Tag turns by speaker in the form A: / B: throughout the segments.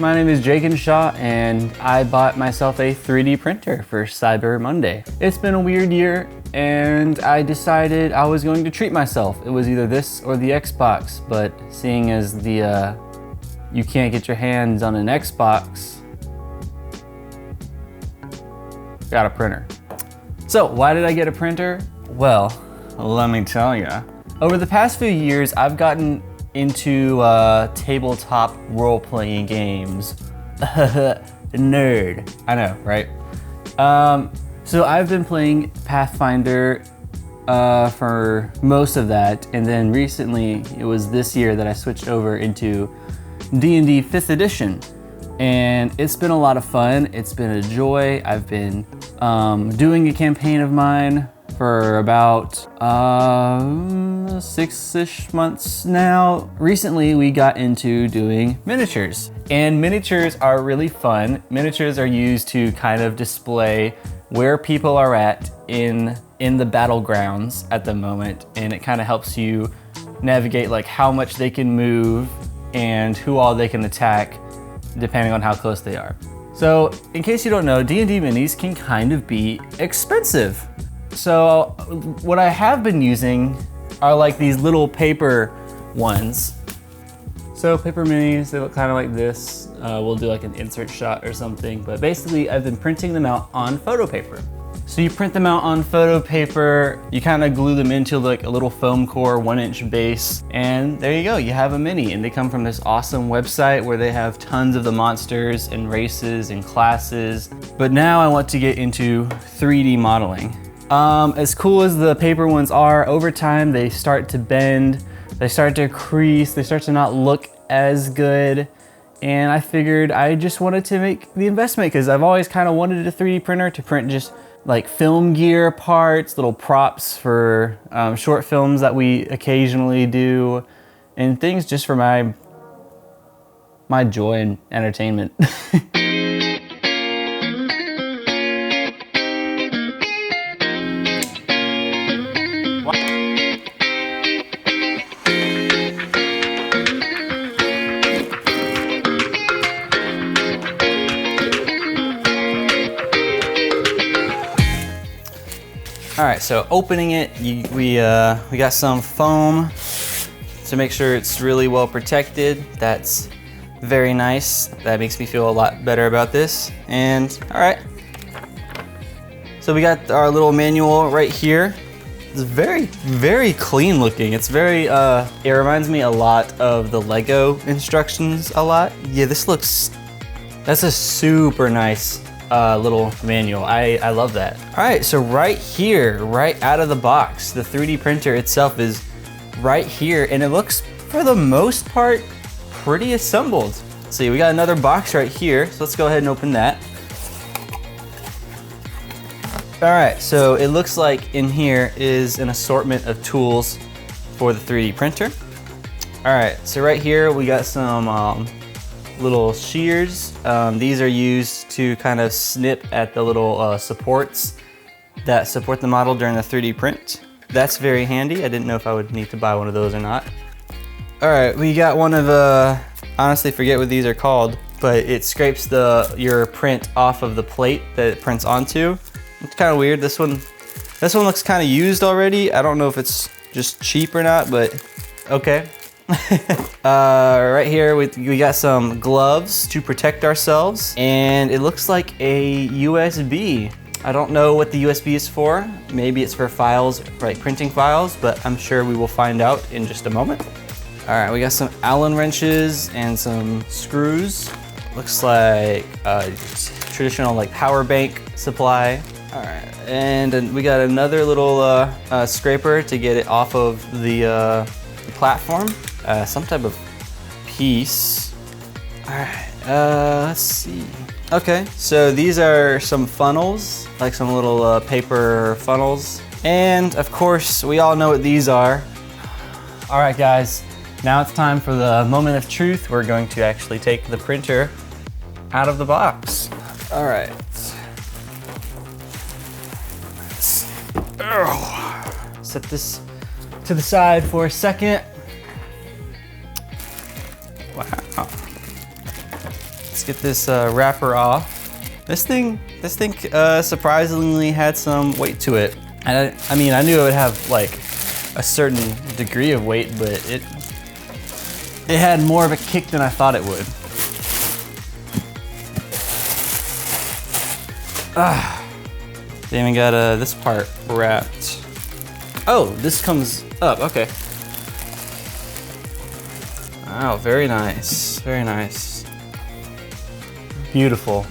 A: my name is Jake Shaw and I bought myself a 3D printer for Cyber Monday. It's been a weird year and I decided I was going to treat myself. It was either this or the Xbox, but seeing as you can't get your hands on an Xbox, got a printer. So why did I get a printer? Well, let me tell you. Over the past few years, I've gotten into tabletop role-playing games. Nerd. I know, right? So I've been playing Pathfinder for most of that, and then recently, it was this year that I switched over into D&D 5th edition. And it's been a lot of fun. It's been a joy. I've been doing a campaign of mine for about 6-ish months now. Recently, we got into doing miniatures. And miniatures are really fun. Miniatures are used to kind of display where people are at in the battlegrounds at the moment. And it kind of helps you navigate like how much they can move and who all they can attack depending on how close they are. So in case you don't know, D&D minis can kind of be expensive. So what I have been using are like these little paper ones. So paper minis, they look kind of like this. We'll do like an insert shot or something, but basically I've been printing them out on photo paper. So you print them out on photo paper, you kind of glue them into like a little foam core 1-inch base, and there you go, you have a mini. And they come from this awesome website where they have tons of the monsters and races and classes. But now I want to get into 3D modeling. As cool as the paper ones are, over time they start to bend, they start to crease, they start to not look as good. And I figured I just wanted to make the investment because I've always kind of wanted a 3D printer to print just like film gear parts, little props for short films that we occasionally do, and things just for my joy and entertainment. All right, so opening it, we got some foam to make sure it's really well protected. That's very nice. That makes me feel a lot better about this. And all right, so we got our little manual right here. It's very, very clean looking. It's very, it reminds me a lot of the Lego instructions a lot. Yeah, that's a super nice little manual. I love that. All right, so right here, right out of the box, the 3D printer itself is right here, and it looks, for the most part, pretty assembled. See, we got another box right here, so let's go ahead and open that. All right, so it looks like in here is an assortment of tools for the 3D printer. All right, so right here we got some little shears. These are used to kind of snip at the little supports that support the model during the 3D print. That's very handy. I didn't know if I would need to buy one of those or not. All right, we got one of the, honestly forget what these are called, but it scrapes your print off of the plate that it prints onto. It's kind of weird. This one looks kind of used already. I don't know if it's just cheap or not, but okay. Right here we got some gloves to protect ourselves, and it looks like a USB. I don't know what the USB is for. Maybe it's for files, like printing files, but I'm sure we will find out in just a moment. All right, we got some Allen wrenches and some screws. Looks like a traditional like power bank supply. All right, and then we got another little scraper to get it off of the platform. Some type of piece. All right, let's see. Okay, so these are some funnels, like some little paper funnels. And of course, we all know what these are. All right, guys, now it's time for the moment of truth. We're going to actually take the printer out of the box. All right. Set this to the side for a second. Wow. Let's get this wrapper off. This thing surprisingly had some weight to it. And I mean, I knew it would have like a certain degree of weight, but it had more of a kick than I thought it would. They even got this part wrapped. Oh, this comes up, okay. Wow, very nice, very nice. Beautiful.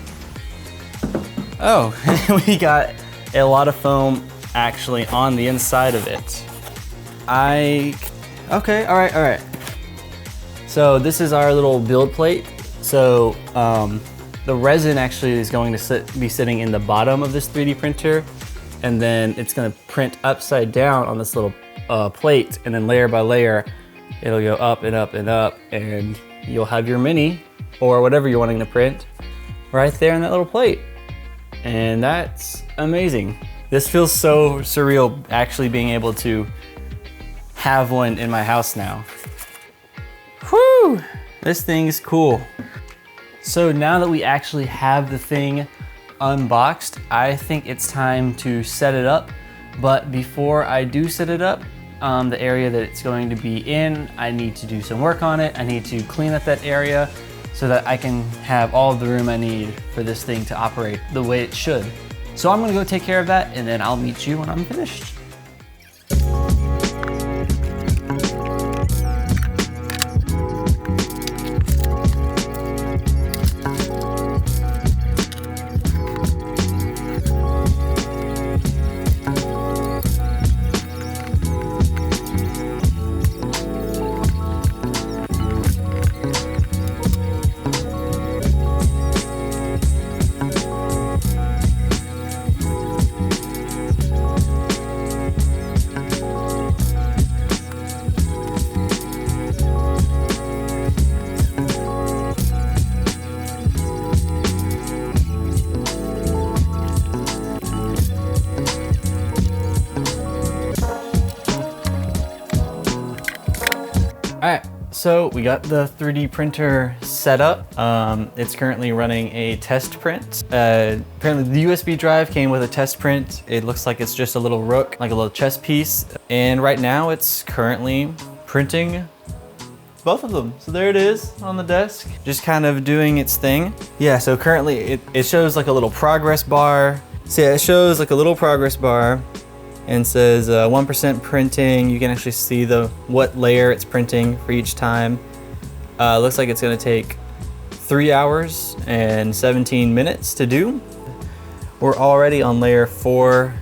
A: Oh, we got a lot of foam actually on the inside of it. Okay, all right. So this is our little build plate. So the resin actually is going to be sitting in the bottom of this 3D printer, and then it's gonna print upside down on this little plate, and then layer by layer, it'll go up and up and up, and you'll have your mini, or whatever you're wanting to print, right there in that little plate. And that's amazing. This feels so surreal, actually being able to have one in my house now. Whew, this thing is cool. So now that we actually have the thing unboxed, I think it's time to set it up. But before I do set it up, the area that it's going to be in, I need to do some work on it. I need to clean up that area so that I can have all the room I need for this thing to operate the way it should. So I'm gonna go take care of that, and then I'll meet you when I'm finished. All right, so we got the 3D printer set up. It's currently running a test print. Apparently the USB drive came with a test print. It looks like it's just a little rook, like a little chess piece. And right now it's currently printing both of them. So there it is on the desk, just kind of doing its thing. Yeah, so currently it shows like a little progress bar. So yeah, it shows like a little progress bar and says 1% printing. You can actually see what layer it's printing for each time. Looks like it's gonna take 3 hours and 17 minutes to do. We're already on layer 4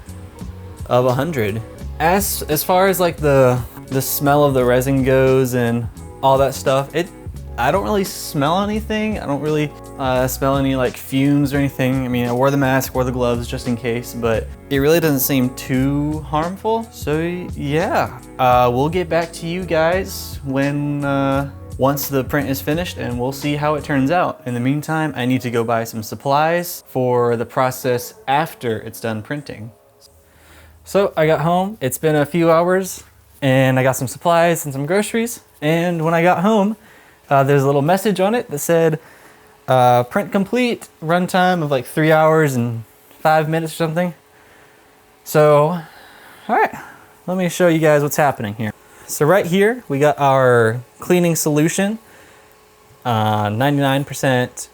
A: of 100. As far as like the smell of the resin goes and all that stuff, I don't really smell anything. I don't really smell any like fumes or anything. I mean, I wore the mask, wore the gloves just in case, but it really doesn't seem too harmful. So yeah, we'll get back to you guys when once the print is finished, and we'll see how it turns out. In the meantime, I need to go buy some supplies for the process after it's done printing. So I got home, it's been a few hours, and I got some supplies and some groceries. And when I got home, there's a little message on it that said, print complete, runtime of like 3 hours and 5 minutes or something. So, all right, let me show you guys what's happening here. So right here, we got our cleaning solution, 99%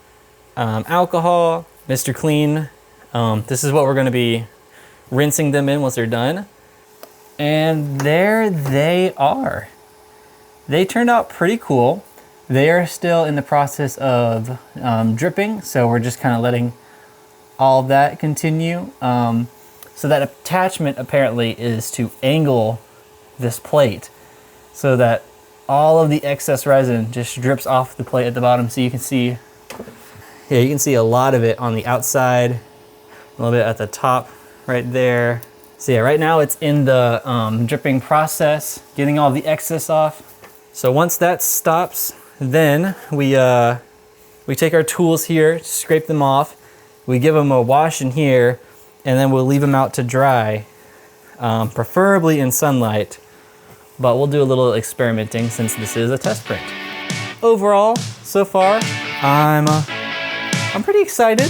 A: alcohol, Mr. Clean. This is what we're gonna be rinsing them in once they're done. And there they are. They turned out pretty cool. They are still in the process of dripping, so we're just kind of letting all of that continue. So that attachment apparently is to angle this plate so that all of the excess resin just drips off the plate at the bottom. So you can see, yeah, you can see a lot of it on the outside, a little bit at the top right there. So yeah, right now it's in the dripping process, getting all the excess off. So once that stops, then we take our tools here, scrape them off, we give them a wash in here, and then we'll leave them out to dry, preferably in sunlight, but we'll do a little experimenting since this is a test print. Overall, so far, I'm I'm pretty excited.